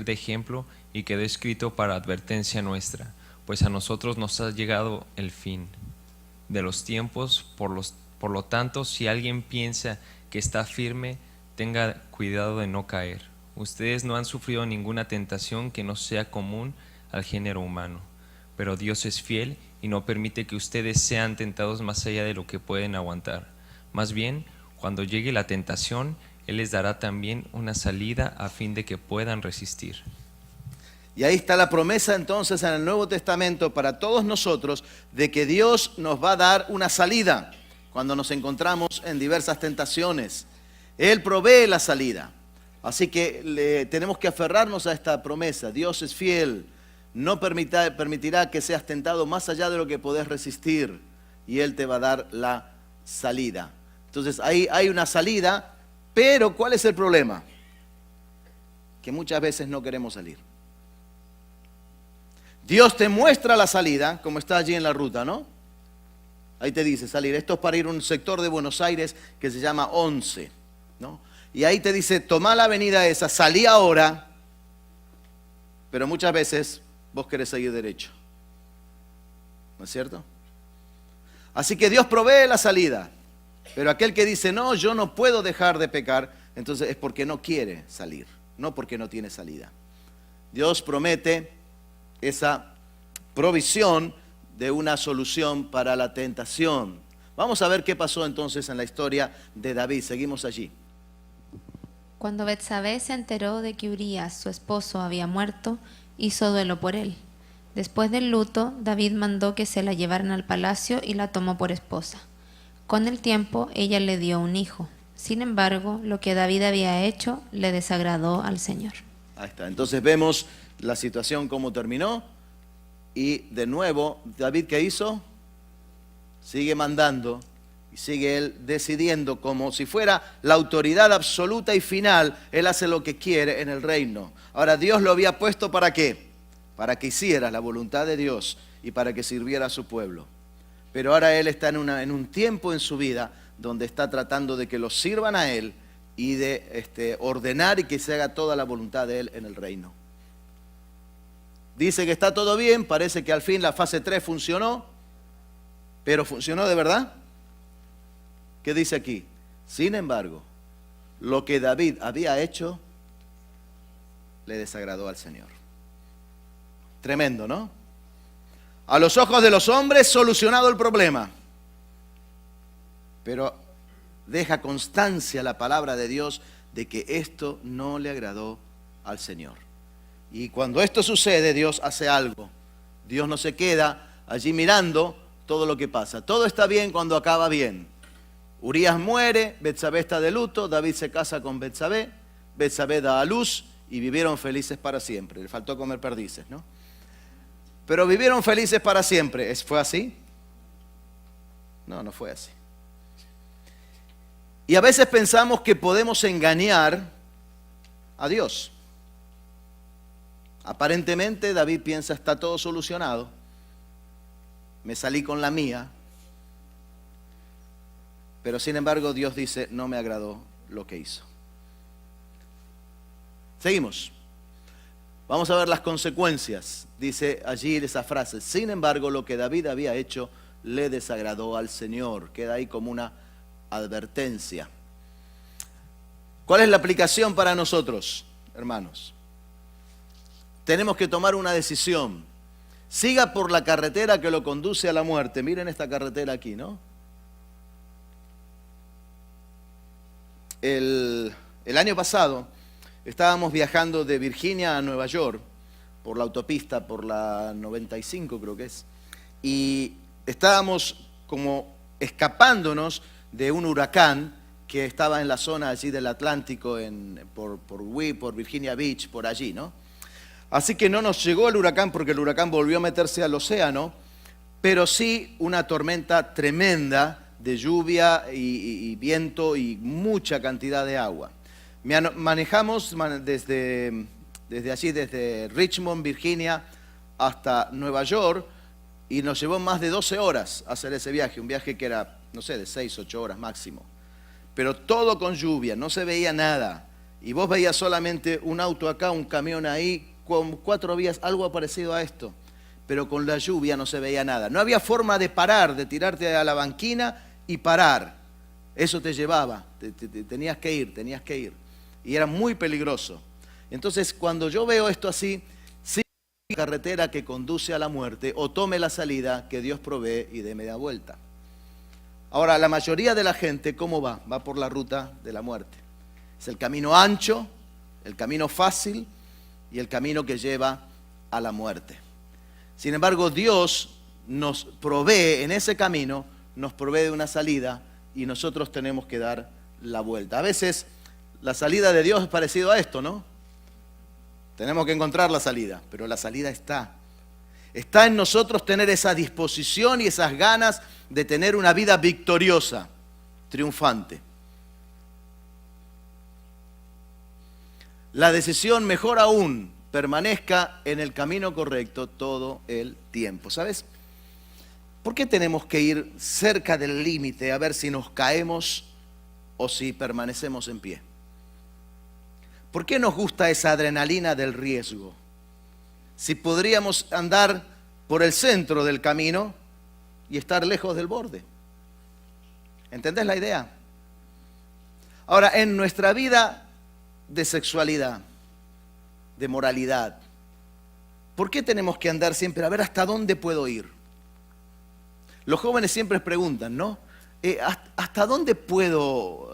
de ejemplo y quedó escrito para advertencia nuestra, pues a nosotros nos ha llegado el fin de los tiempos. Por lo tanto, si alguien piensa que está firme, tenga cuidado de no caer. Ustedes no han sufrido ninguna tentación que no sea común al género humano, pero Dios es fiel y no permite que ustedes sean tentados más allá de lo que pueden aguantar. Más bien, cuando llegue la tentación, Él les dará también una salida a fin de que puedan resistir. Y ahí está la promesa entonces en el Nuevo Testamento para todos nosotros de que Dios nos va a dar una salida cuando nos encontramos en diversas tentaciones. Él provee la salida. Así que tenemos que aferrarnos a esta promesa. Dios es fiel, no permitirá que seas tentado más allá de lo que podés resistir y Él te va a dar la salida. Entonces ahí hay una salida, pero ¿cuál es el problema? Que muchas veces no queremos salir. Dios te muestra la salida, como está allí en la ruta, ¿no? Ahí te dice salir. Esto es para ir a un sector de Buenos Aires que se llama 11, ¿no? Y ahí te dice, toma la avenida esa, salí ahora, pero muchas veces vos querés seguir derecho. ¿No es cierto? Así que Dios provee la salida, pero aquel que dice, no, yo no puedo dejar de pecar, entonces es porque no quiere salir, no porque no tiene salida. Dios promete esa provisión de una solución para la tentación. Vamos a ver qué pasó entonces en la historia de David. Seguimos allí. Cuando Betsabé se enteró de que Urías, su esposo, había muerto, hizo duelo por él. Después del luto, David mandó que se la llevaran al palacio y la tomó por esposa. Con el tiempo, ella le dio un hijo. Sin embargo, lo que David había hecho le desagradó al Señor. Ahí está. Entonces vemos la situación cómo terminó. Y de nuevo, David, ¿qué hizo? Sigue mandando y sigue él decidiendo como si fuera la autoridad absoluta y final. Él hace lo que quiere en el reino. Ahora, Dios lo había puesto ¿para qué? Para que hiciera la voluntad de Dios y para que sirviera a su pueblo. Pero ahora él está en un tiempo en su vida donde está tratando de que lo sirvan a él y de ordenar y que se haga toda la voluntad de él en el reino. Dice que está todo bien, parece que al fin la fase 3 funcionó, pero ¿funcionó de verdad? ¿Qué dice aquí? Sin embargo, lo que David había hecho le desagradó al Señor. Tremendo, ¿no? A los ojos de los hombres, solucionado el problema. Pero deja constancia la palabra de Dios de que esto no le agradó al Señor. Y cuando esto sucede, Dios hace algo. Dios no se queda allí mirando todo lo que pasa. Todo está bien cuando acaba bien. Urías muere, Betsabé está de luto, David se casa con Betsabé, Betsabé da a luz y vivieron felices para siempre. Le faltó comer perdices, ¿no? Pero vivieron felices para siempre. ¿Fue así? No, no fue así. Y a veces pensamos que podemos engañar a Dios. Aparentemente David piensa, está todo solucionado, me salí con la mía, pero sin embargo Dios dice, no me agradó lo que hizo. Seguimos. Vamos a ver las consecuencias. Dice allí esa frase, sin embargo lo que David había hecho le desagradó al Señor. Queda ahí como una advertencia. ¿Cuál es la aplicación para nosotros, hermanos? Tenemos que tomar una decisión. Siga por la carretera que lo conduce a la muerte. Miren esta carretera aquí, ¿no? El año pasado estábamos viajando de Virginia a Nueva York por la autopista, por la 95 creo que es, y estábamos como escapándonos de un huracán que estaba en la zona allí del Atlántico, por Virginia Beach, por allí, ¿no? Así que no nos llegó el huracán porque el huracán volvió a meterse al océano, pero sí una tormenta tremenda de lluvia y viento y mucha cantidad de agua. Manejamos desde allí, desde Richmond, Virginia, hasta Nueva York, y nos llevó más de 12 horas hacer ese viaje, un viaje que era, no sé, de 6, 8 horas máximo. Pero todo con lluvia, no se veía nada. Y vos veías solamente un auto acá, un camión ahí, con 4 vías, algo parecido a esto. Pero con la lluvia no se veía nada. No había forma de parar, de tirarte a la banquina y parar. Eso te llevaba, tenías que ir. Y era muy peligroso. Entonces, cuando yo veo esto así, siga la carretera que conduce a la muerte o tome la salida que Dios provee y dé media vuelta. Ahora, la mayoría de la gente, ¿cómo va? Va por la ruta de la muerte. Es el camino ancho, el camino fácil y el camino que lleva a la muerte. Sin embargo, Dios nos provee en ese camino, nos provee de una salida y nosotros tenemos que dar la vuelta. A veces la salida de Dios es parecido a esto, ¿no? Tenemos que encontrar la salida, pero la salida está. Está en nosotros tener esa disposición y esas ganas de tener una vida victoriosa, triunfante. La decisión, mejor aún, permanezca en el camino correcto todo el tiempo. ¿Sabes? ¿Por qué tenemos que ir cerca del límite a ver si nos caemos o si permanecemos en pie? ¿Por qué nos gusta esa adrenalina del riesgo? Si podríamos andar por el centro del camino y estar lejos del borde. ¿Entendés la idea? Ahora, en nuestra vida de sexualidad, de moralidad, ¿por qué tenemos que andar siempre a ver hasta dónde puedo ir? Los jóvenes siempre preguntan, ¿no? ¿Hasta dónde puedo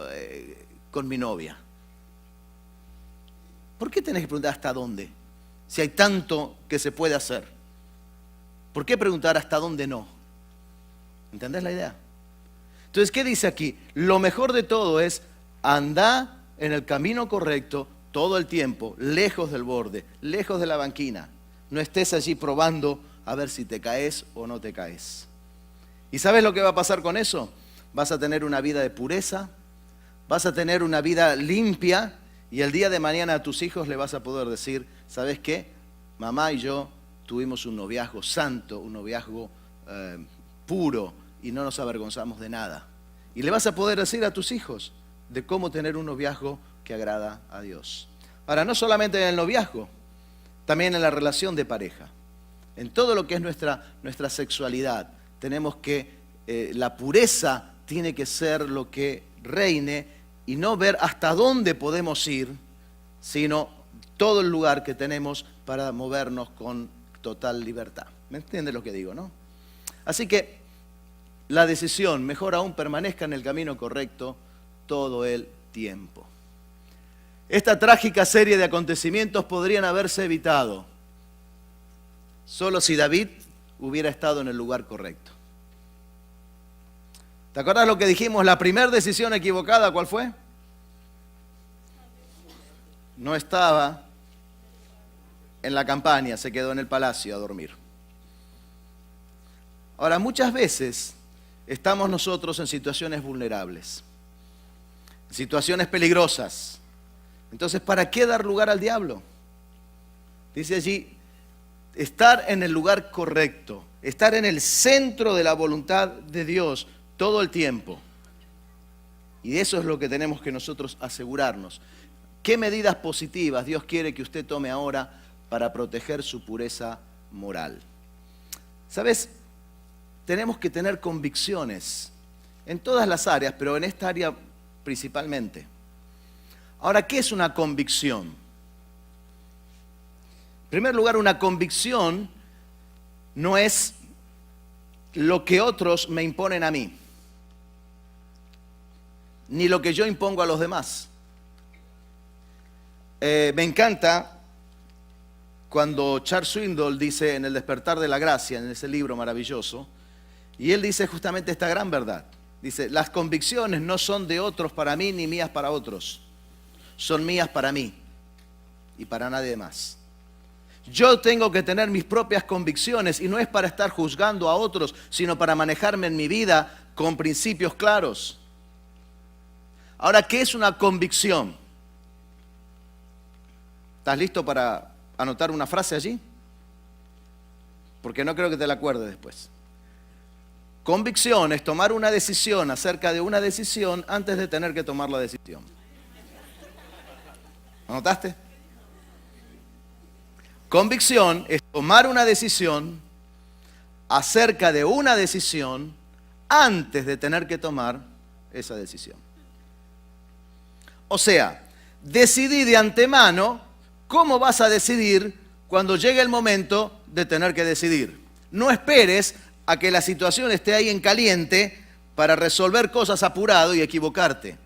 con mi novia? ¿Por qué tenés que preguntar hasta dónde? Si hay tanto que se puede hacer. ¿Por qué preguntar hasta dónde no? ¿Entendés la idea? Entonces, ¿qué dice aquí? Lo mejor de todo es andar en el camino correcto todo el tiempo, lejos del borde, lejos de la banquina. No estés allí probando a ver si te caes o no te caes. ¿Y sabes lo que va a pasar con eso? Vas a tener una vida de pureza, vas a tener una vida limpia y el día de mañana a tus hijos le vas a poder decir, ¿sabes qué? Mamá y yo tuvimos un noviazgo santo, un noviazgo puro y no nos avergonzamos de nada. Y le vas a poder decir a tus hijos de cómo tener un noviazgo que agrada a Dios. Ahora, no solamente en el noviazgo, también en la relación de pareja. En todo lo que es nuestra sexualidad, tenemos que, la pureza tiene que ser lo que reine y no ver hasta dónde podemos ir, sino todo el lugar que tenemos para movernos con total libertad. ¿Me entiendes lo que digo, no? Así que la decisión, mejor aún, permanezca en el camino correcto todo el tiempo. Esta trágica serie de acontecimientos podrían haberse evitado solo si David hubiera estado en el lugar correcto. ¿Te acuerdas lo que dijimos? La primera decisión equivocada, ¿cuál fue? No estaba en la campaña, se quedó en el palacio a dormir. Ahora, muchas veces estamos nosotros en situaciones vulnerables, situaciones peligrosas. Entonces, ¿para qué dar lugar al diablo? Dice allí, estar en el lugar correcto, estar en el centro de la voluntad de Dios todo el tiempo. Y eso es lo que tenemos que nosotros asegurarnos. ¿Qué medidas positivas Dios quiere que usted tome ahora para proteger su pureza moral? ¿Sabes? Tenemos que tener convicciones en todas las áreas, pero en esta área principalmente. Ahora, ¿qué es una convicción? En primer lugar, una convicción no es lo que otros me imponen a mí, ni lo que yo impongo a los demás. Me encanta cuando Charles Swindoll dice en El despertar de la gracia, en ese libro maravilloso, y él dice justamente esta gran verdad. Dice, las convicciones no son de otros para mí ni mías para otros. Son mías para mí y para nadie más. Yo tengo que tener mis propias convicciones y no es para estar juzgando a otros, sino para manejarme en mi vida con principios claros. Ahora, ¿qué es una convicción? ¿Estás listo para anotar una frase allí? Porque no creo que te la acuerdes después. Convicción es tomar una decisión acerca de una decisión antes de tener que tomar la decisión. ¿Anotaste? Convicción es tomar una decisión acerca de una decisión antes de tener que tomar esa decisión. O sea, decidí de antemano cómo vas a decidir cuando llegue el momento de tener que decidir. No esperes a que la situación esté ahí en caliente para resolver cosas apurado y equivocarte.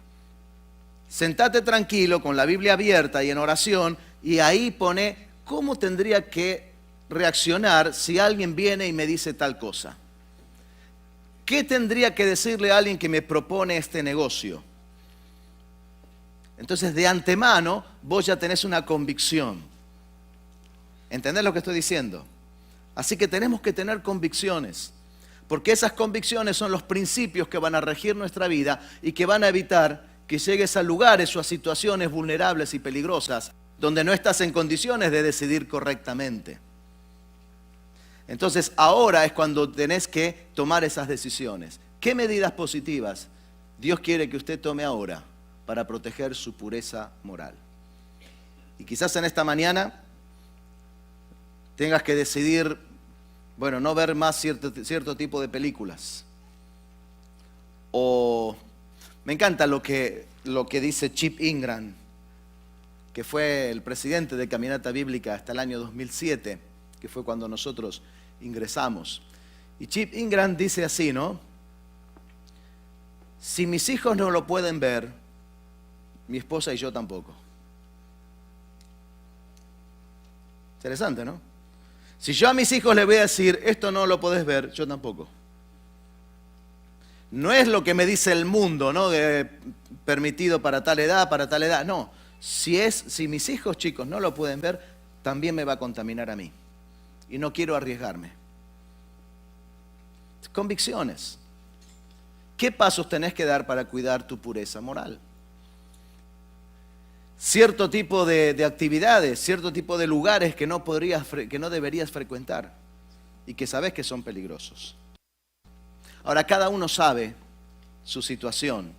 Sentate tranquilo con la Biblia abierta y en oración y ahí pone cómo tendría que reaccionar si alguien viene y me dice tal cosa. ¿Qué tendría que decirle a alguien que me propone este negocio? Entonces, de antemano, vos ya tenés una convicción. ¿Entendés lo que estoy diciendo? Así que tenemos que tener convicciones, porque esas convicciones son los principios que van a regir nuestra vida y que van a evitar que llegues a lugares o a situaciones vulnerables y peligrosas donde no estás en condiciones de decidir correctamente. Entonces, ahora es cuando tenés que tomar esas decisiones. ¿Qué medidas positivas Dios quiere que usted tome ahora para proteger su pureza moral? Y quizás en esta mañana tengas que decidir, bueno, no ver más cierto tipo de películas. O me encanta lo que dice Chip Ingram, que fue el presidente de Caminata Bíblica hasta el año 2007, que fue cuando nosotros ingresamos. Y Chip Ingram dice así, ¿no? Si mis hijos no lo pueden ver, mi esposa y yo tampoco. Interesante, ¿no? Si yo a mis hijos les voy a decir, esto no lo podés ver, yo tampoco. No es lo que me dice el mundo, ¿no? Permitido para tal edad, no. Si mis hijos chicos no lo pueden ver, también me va a contaminar a mí. Y no quiero arriesgarme. Convicciones. ¿Qué pasos tenés que dar para cuidar tu pureza moral? Cierto tipo de actividades, cierto tipo de lugares que no deberías frecuentar y que sabes que son peligrosos. Ahora, cada uno sabe su situación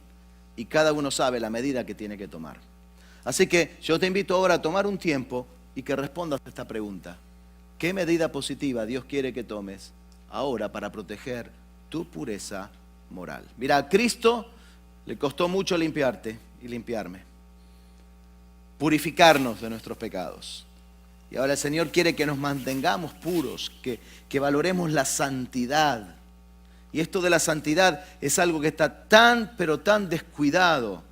y cada uno sabe la medida que tiene que tomar. Así que yo te invito ahora a tomar un tiempo y que respondas a esta pregunta. ¿Qué medida positiva Dios quiere que tomes ahora para proteger tu pureza moral? Mira, a Cristo le costó mucho limpiarte y limpiarme. Purificarnos de nuestros pecados. Y ahora el Señor quiere que nos mantengamos puros, que valoremos la santidad. Y esto de la santidad es algo que está tan, pero tan descuidado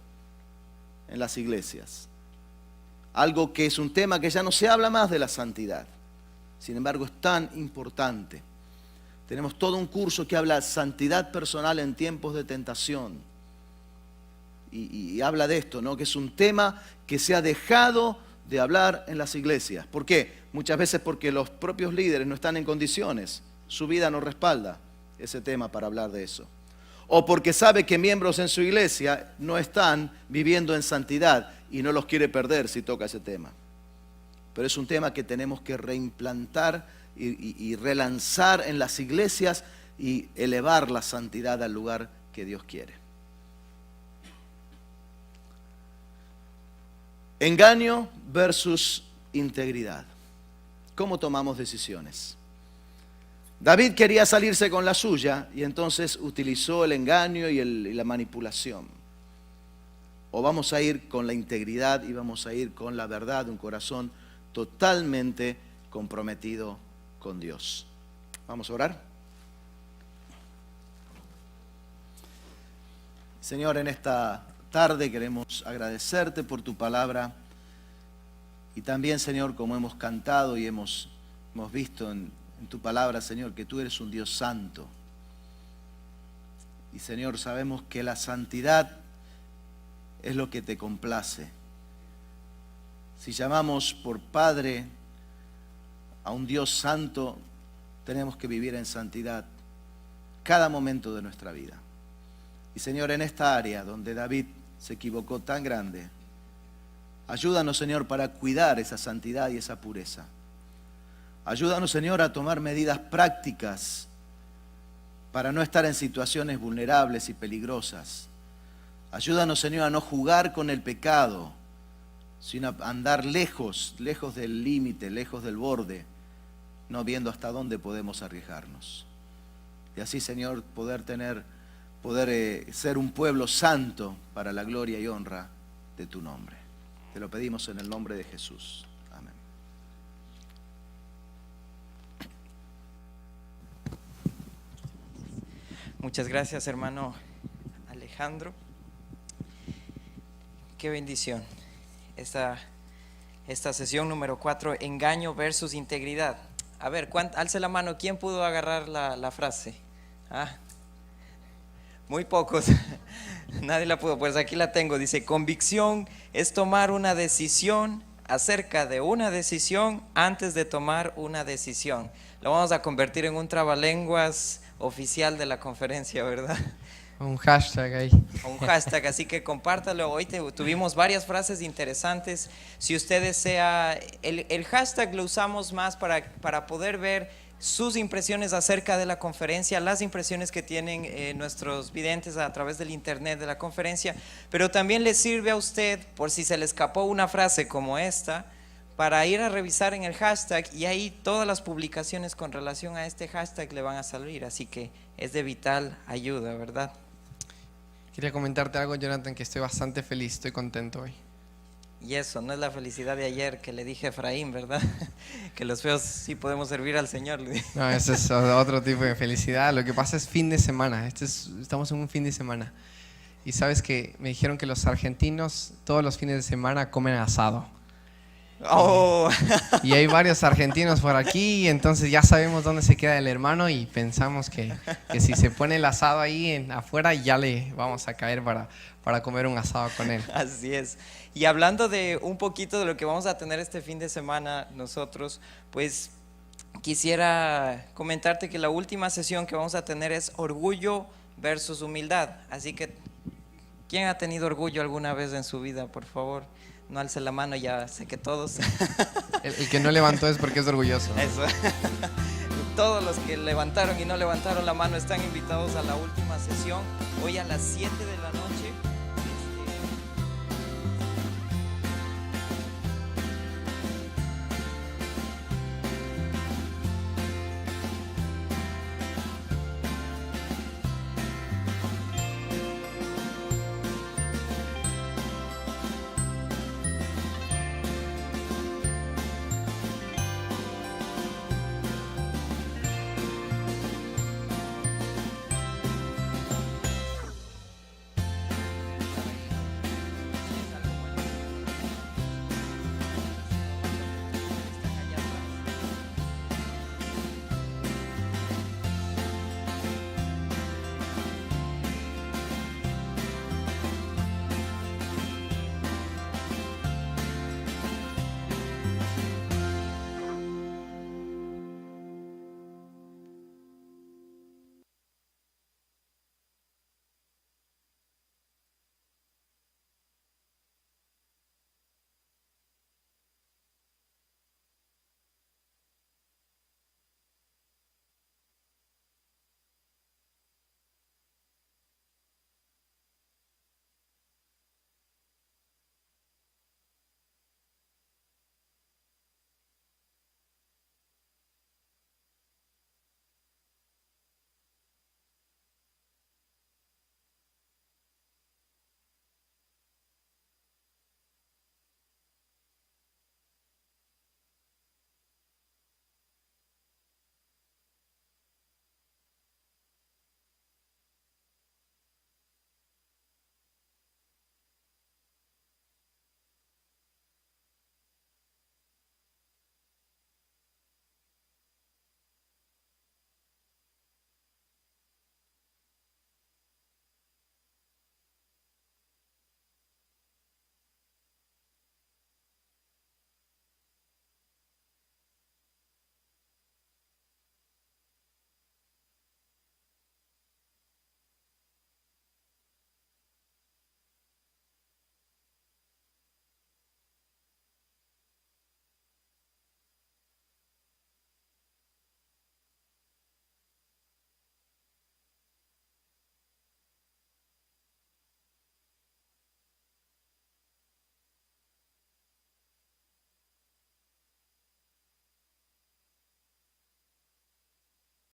en las iglesias. Algo que es un tema que ya no se habla más de la santidad. Sin embargo, es tan importante. Tenemos todo un curso que habla de santidad personal en tiempos de tentación. Y habla de esto, ¿no? Que es un tema que se ha dejado de hablar en las iglesias. ¿Por qué? Muchas veces porque los propios líderes no están en condiciones, su vida no respalda ese tema para hablar de eso. O porque sabe que miembros en su iglesia no están viviendo en santidad y no los quiere perder si toca ese tema. pero es un tema que tenemos que reimplantar y relanzar en las iglesias y elevar la santidad al lugar que Dios quiere. Engaño versus integridad. ¿Cómo tomamos decisiones? David quería salirse con la suya y entonces utilizó el engaño y la manipulación. O vamos a ir con la integridad y vamos a ir con la verdad de un corazón totalmente comprometido con Dios. Vamos a orar. Señor, en esta tarde queremos agradecerte por tu palabra y también, Señor, como hemos cantado y hemos visto en tu palabra, Señor, que tú eres un Dios santo. Y, Señor, sabemos que la santidad es lo que te complace. Si llamamos por Padre a un Dios santo, tenemos que vivir en santidad cada momento de nuestra vida. Y, Señor, en esta área donde David se equivocó tan grande, ayúdanos, Señor, para cuidar esa santidad y esa pureza. Ayúdanos, Señor, a tomar medidas prácticas para no estar en situaciones vulnerables y peligrosas. Ayúdanos, Señor, a no jugar con el pecado, sino a andar lejos del límite, lejos del borde, no viendo hasta dónde podemos arriesgarnos. Y así, Señor, poder ser un pueblo santo para la gloria y honra de tu nombre. Te lo pedimos en el nombre de Jesús. Amén. Muchas gracias, hermano Alejandro. Qué bendición. Esta sesión número 4, engaño versus integridad. A ver, alce la mano, ¿quién pudo agarrar la frase? Muy pocos. Nadie la pudo. Pues aquí la tengo. Dice, convicción es tomar una decisión acerca de una decisión antes de tomar una decisión. Lo vamos a convertir en un trabalenguas oficial de la conferencia, ¿verdad? Un hashtag ahí. Un hashtag, así que compártalo. Hoy tuvimos varias frases interesantes. Si usted desea, el hashtag lo usamos más para poder ver sus impresiones acerca de la conferencia, las impresiones que tienen nuestros videntes a través del internet de la conferencia, pero también le sirve a usted, por si se le escapó una frase como esta, para ir a revisar en el hashtag y ahí todas las publicaciones con relación a este hashtag le van a salir, así que es de vital ayuda, ¿verdad? Quería comentarte algo, Jonathan, que estoy bastante feliz, estoy contento hoy. Y eso, no es la felicidad de ayer que le dije a Efraín, ¿verdad? Que los feos sí podemos servir al Señor. No, ese es otro tipo de felicidad. Lo que pasa es fin de semana, estamos en un fin de semana. Y sabes que me dijeron que los argentinos todos los fines de semana comen asado. Oh. Y hay varios argentinos por aquí, entonces ya sabemos dónde se queda el hermano y pensamos que si se pone el asado ahí afuera ya le vamos a caer para comer un asado con él. Así es. Y hablando de un poquito de lo que vamos a tener este fin de semana nosotros, pues quisiera comentarte que la última sesión que vamos a tener es orgullo versus humildad. Así que, ¿quién ha tenido orgullo alguna vez en su vida, por favor? No alce la mano, ya sé que todos. El que no levantó es porque es orgulloso. Eso. Todos los que levantaron y no levantaron la mano están invitados a la última sesión, hoy a las 7 de la noche.